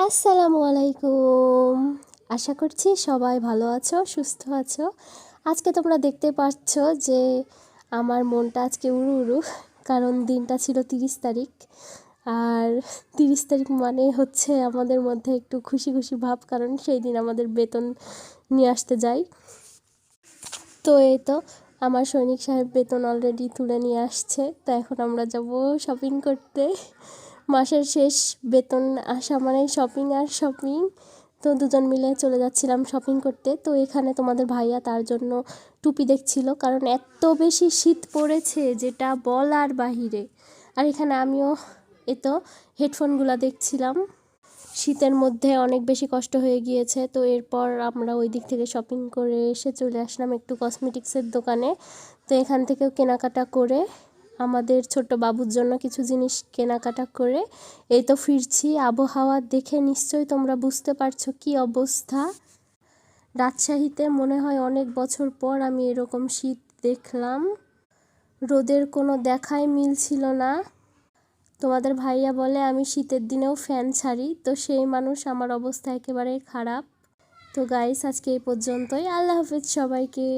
আসসালামু আলাইকুম। আশা করছি সবাই ভালো আছো, সুস্থ আছো। আজকে তোমরা দেখতে পাচ্ছ যে আমার মনটা আজকে উড়ু উড়ু, কারণ দিনটা ছিল 30 তারিখ। আর 30 তারিখ মানে হচ্ছে আমাদের মধ্যে একটু খুশি খুশি ভাব, কারণ সেই দিন আমাদের বেতন নিয়ে আসতে যাই। তো এই তো আমার সৈনিক সাহেব বেতন অলরেডি তুলে নিয়ে আসছে, তো এখন আমরা যাব শপিং করতে। মাসের শেষ বেতন আসা মানে শপিং আর শপিং। তো দুজন মিলে চলে যাচ্ছিলাম শপিং করতে। তো এখানে তোমাদের ভাইয়া তার জন্য টুপি দেখছিল, কারণ এত বেশি শীত পড়েছে যেটা বলার বাহিরে। আর এখানে আমিও তো হেডফোনগুলো দেখছিলাম। শীতের মধ্যে অনেক বেশি কষ্ট হয়ে গিয়েছে। তো এরপর আমরা ওই দিক থেকে শপিং করে এসে চলে আসলাম একটু কসমেটিক্সের দোকানে। তো এখান থেকেও কেনাকাটা করে আমাদের ছোট বাবুর জন্য কিছু জিনিস কেনাকাটা করে এই তো ফিরছি। আবহাওয়া দেখে নিশ্চয়ই তোমরা বুঝতে পারছো কি অবস্থা। রাজশাহীতে মনে হয় অনেক বছর পর আমি এরকম শীত দেখলাম। রোদের কোনো দেখাই মিল ছিল না। তোমাদের ভাইয়া বলে আমি শীতের দিনেও ফ্যান ছাড়ি, তো সেই মানুষ আমার অবস্থা একেবারে খারাপ। তো গাইস, আজকে এই পর্যন্তই। আল্লাহ হাফেজ সবাইকে।